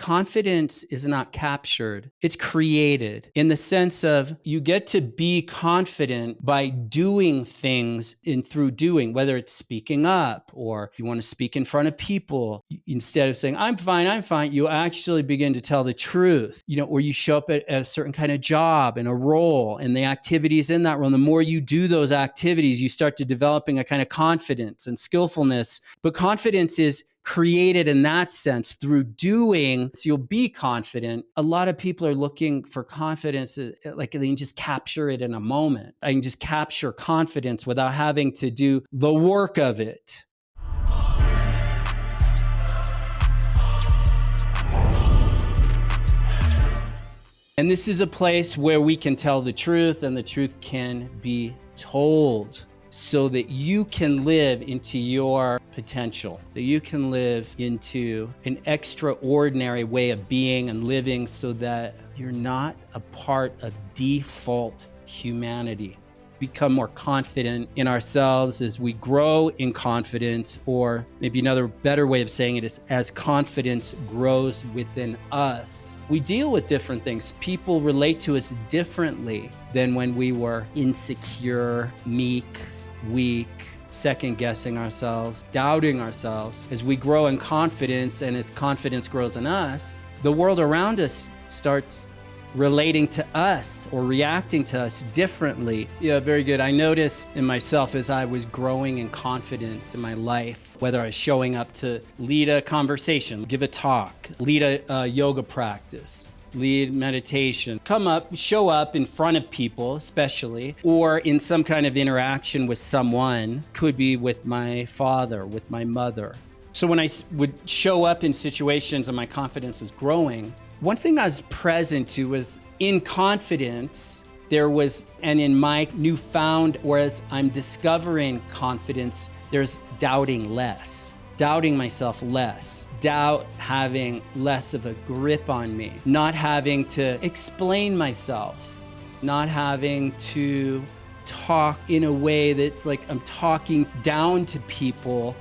confidence is not captured. It's created in the sense of you get to be confident by doing things through doing, whether it's speaking up or you want to speak in front of people. Instead of saying, I'm fine, you actually begin to tell the truth, or you show up at a certain kind of job and a role and the activities in that role. And the more you do those activities, you start to developing a kind of confidence and skillfulness. But confidence is created in that sense through doing, so you'll be confident. A lot of people are looking for confidence, like they can just capture it in a moment. I can just capture confidence without having to do the work of it. And this is a place where we can tell the truth, and the truth can be told, so that you can live into your potential, that you can live into an extraordinary way of being and living, so that you're not a part of default humanity. Become more confident in ourselves as we grow in confidence, or maybe another better way of saying it is as confidence grows within us. We deal with different things. People relate to us differently than when we were insecure, meek, weak, second guessing ourselves, doubting ourselves. As we grow in confidence, and as confidence grows in us, the world around us starts relating to us or reacting to us differently. Yeah, very good. I noticed in myself as I was growing in confidence in my life, whether I was showing up to lead a conversation, give a talk, lead a yoga practice, lead meditation, show up in front of people, especially, or in some kind of interaction with someone, could be with my father, with my mother. So when I would show up in situations and my confidence was growing, one thing I was present to was in confidence, and in my newfound, whereas I'm discovering confidence, there's doubting less. Doubting myself less, doubt having less of a grip on me, not having to explain myself, not having to talk in a way that's like I'm talking down to people,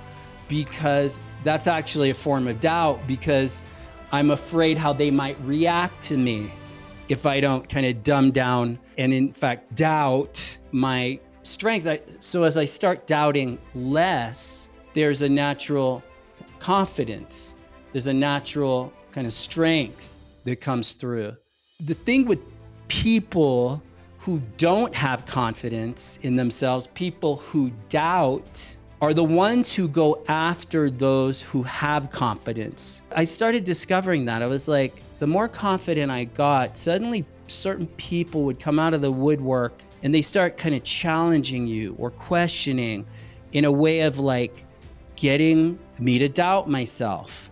because that's actually a form of doubt, because I'm afraid how they might react to me if I don't kind of dumb down and in fact doubt my strength. So as I start doubting less, there's a natural confidence. There's a natural kind of strength that comes through. The thing with people who don't have confidence in themselves, people who doubt, are the ones who go after those who have confidence. I started discovering that. I was like, the more confident I got, suddenly certain people would come out of the woodwork and they start kind of challenging you or questioning in a way of like getting me to doubt myself.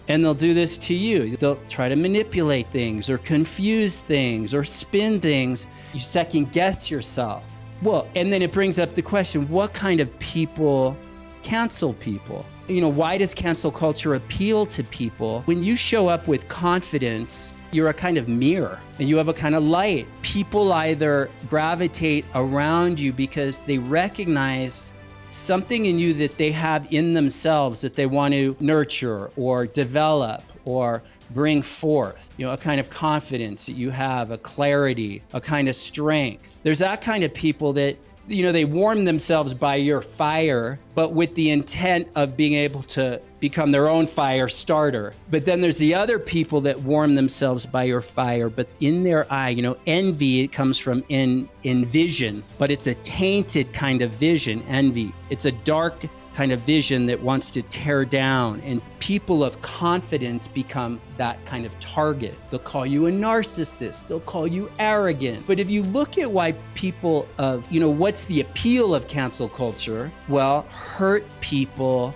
And they'll do this to you. They'll try to manipulate things or confuse things or spin things. You second guess yourself. Well, and then it brings up the question, what kind of people cancel people? Why does cancel culture appeal to people? When you show up with confidence, you're a kind of mirror and you have a kind of light. People either gravitate around you because they recognize something in you that they have in themselves that they want to nurture or develop or bring forth, a kind of confidence that you have, a clarity, a kind of strength. There's that kind of people that, they warm themselves by your fire, but with the intent of being able to become their own fire starter. But then there's the other people that warm themselves by your fire, but in their eye, envy, it comes from in vision, but it's a tainted kind of vision, envy. It's a dark kind of vision that wants to tear down, and people of confidence become that kind of target. They'll call you a narcissist, they'll call you arrogant. But if you look at why people what's the appeal of cancel culture? Well, hurt people,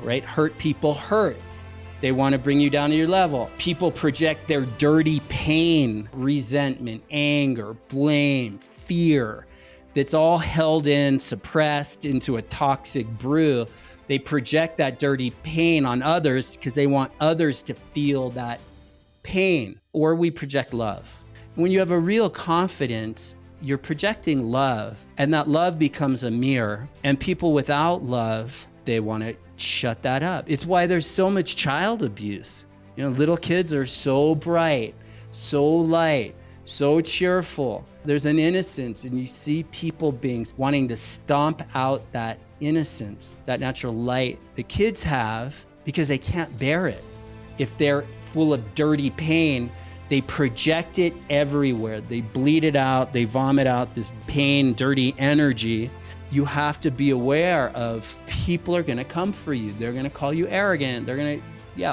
right? Hurt people hurt. They want to bring you down to your level. People project their dirty pain, resentment, anger, blame, fear, that's all held in, suppressed into a toxic brew. They project that dirty pain on others because they want others to feel that pain. Or we project love. When you have a real confidence, you're projecting love, and that love becomes a mirror. And people without love, they want to shut that up. It's why there's so much child abuse. Little kids are so bright, so light, so cheerful. There's an innocence, and you see people wanting to stomp out that innocence, that natural light the kids have, because they can't bear it. If they're full of dirty pain, they project it everywhere. They bleed it out, they vomit out this pain, dirty energy. You have to be aware of people are gonna come for you. They're gonna call you arrogant.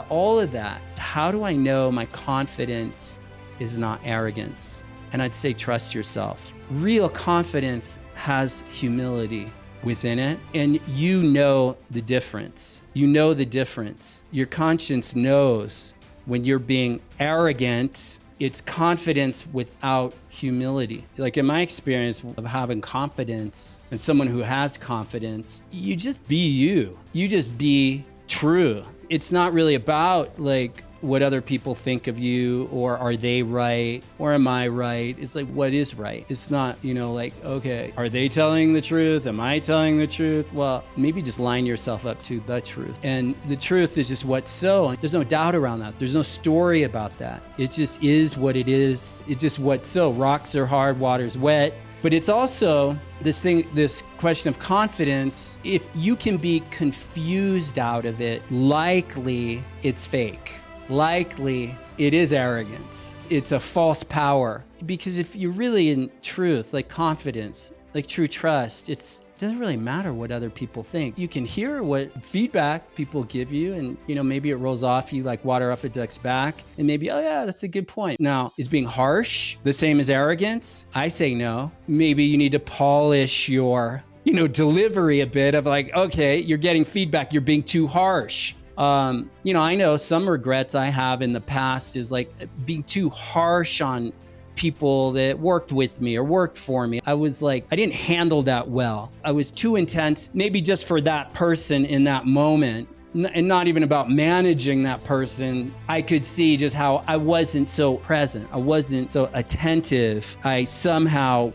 All of that. How do I know my confidence is not arrogance? And I'd say trust yourself. Real confidence has humility within it, and you know the difference. You know the difference. Your conscience knows when you're being arrogant. It's confidence without humility. Like in my experience of having confidence and someone who has confidence, you just be you. You just be true. It's not really about like what other people think of you, or are they right, or am I right? It's like, what is right? It's not, like, okay, are they telling the truth? Am I telling the truth? Well, maybe just line yourself up to the truth. And the truth is just what's so. There's no doubt around that. There's no story about that. It just is what it is. It's just what's so. Rocks are hard, water's wet. But it's also this question of confidence. If you can be confused out of it, likely it's fake. Likely it is arrogance. It's a false power. Because if you're really in truth, like confidence, like true trust, it doesn't really matter what other people think. You can hear what feedback people give you, and maybe it rolls off you like water off a duck's back, and maybe, oh yeah, that's a good point. Now, is being harsh the same as arrogance? I say no. Maybe you need to polish your delivery a bit of like, okay, you're getting feedback, you're being too harsh. I know some regrets I have in the past is like being too harsh on people that worked with me or worked for me. I didn't handle that well. I was too intense, maybe just for that person in that moment, and not even about managing that person. I could see just how I wasn't so present. I wasn't so attentive. I somehow,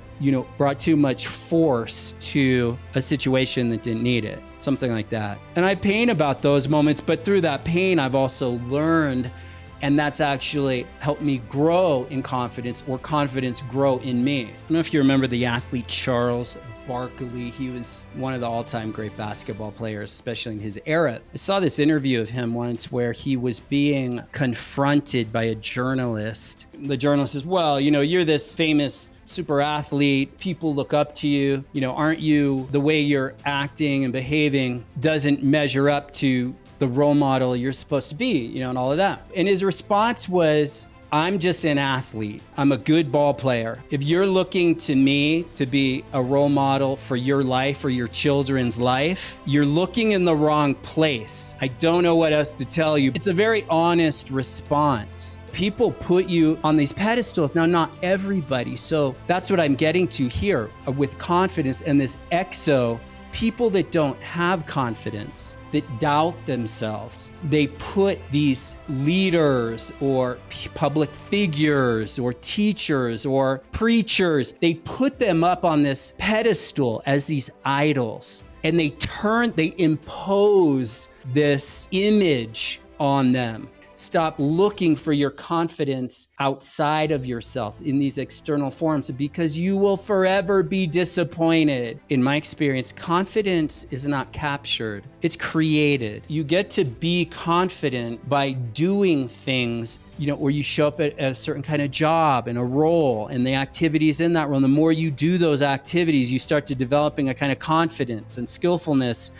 brought too much force to a situation that didn't need it. Something like that. And I have pain about those moments, but through that pain, I've also learned, and that's actually helped me grow in confidence, or confidence grow in me. I don't know if you remember the athlete Charles Barkley. He was one of the all-time great basketball players, especially in his era. I saw this interview of him once where he was being confronted by a journalist. The journalist says, well, you're this famous super athlete. People look up to you. Aren't you, the way you're acting and behaving doesn't measure up to the role model you're supposed to be, and all of that. And his response was, I'm just an athlete. I'm a good ball player. If you're looking to me to be a role model for your life or your children's life, you're looking in the wrong place. I don't know what else to tell you. It's a very honest response. People put you on these pedestals. Now, not everybody. So that's what I'm getting to here with confidence and this exo. People that don't have confidence, that doubt themselves, they put these leaders or public figures or teachers or preachers, they put them up on this pedestal as these idols, and they impose this image on them. Stop looking for your confidence outside of yourself in these external forms, because you will forever be disappointed. In my experience, confidence is not captured, it's created. You get to be confident by doing things, where you show up at a certain kind of job and a role and the activities in that role. And the more you do those activities, you start to developing a kind of confidence and skillfulness.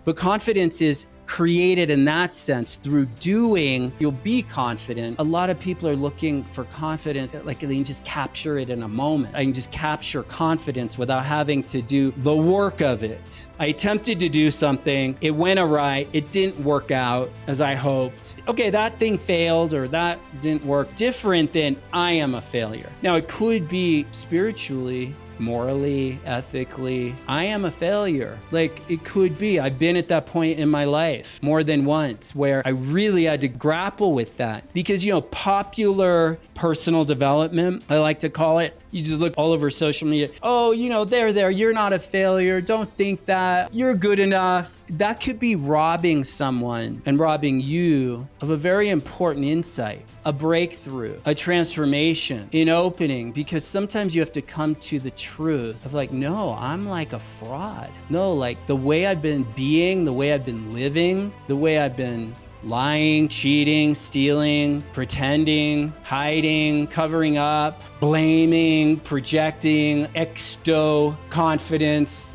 But confidence is created in that sense through doing. You'll be confident. A lot of people are looking for confidence, like they can just capture it in a moment. I can just capture confidence without having to do the work of it. I attempted to do something, it went awry, it didn't work out as I hoped. Okay, that thing failed, or that didn't work. Different than I am a failure. Now, it could be spiritually, morally, ethically, I am a failure. Like, it could be. I've been at that point in my life more than once where I really had to grapple with that, because, popular personal development, I like to call it, You just look all over social media. Oh, there, you're not a failure. Don't think that. You're good enough. That could be robbing someone and robbing you of a very important insight, a breakthrough, a transformation, an opening, because sometimes you have to come to the truth of like, no, I'm like a fraud. No, like the way I've been being, the way I've been living, the way I've been lying, cheating, stealing, pretending, hiding, covering up, blaming, projecting, extol, confidence,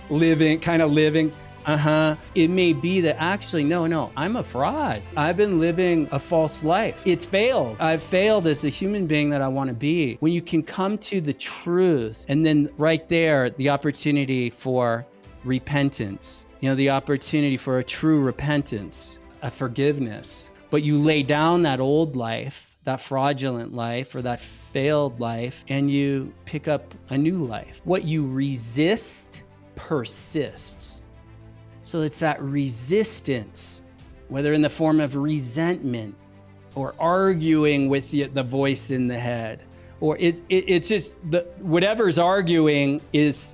living. It may be that actually, no, I'm a fraud. I've been living a false life. It's failed. I've failed as a human being that I want to be. When you can come to the truth, and then right there, the opportunity for repentance, the opportunity for a true repentance, a forgiveness, but you lay down that old life, that fraudulent life or that failed life, and you pick up a new life. What you resist persists. So it's that resistance, whether in the form of resentment or arguing with the voice in the head, or it's just whatever's arguing is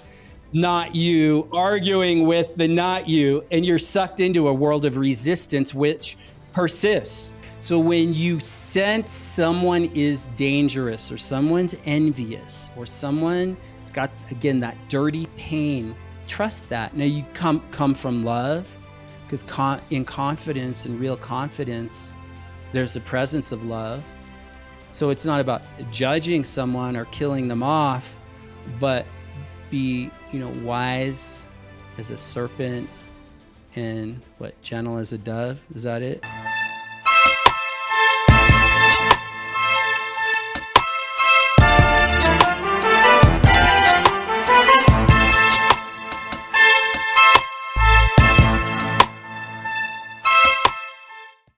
not you, arguing with the not you, and you're sucked into a world of resistance which persists. So when you sense someone is dangerous or someone's envious or someone's got, again, that dirty pain, trust that. Now you come from love, because in confidence and real confidence, there's the presence of love. So it's not about judging someone or killing them off, but be, wise as a serpent and gentle as a dove. Is that it?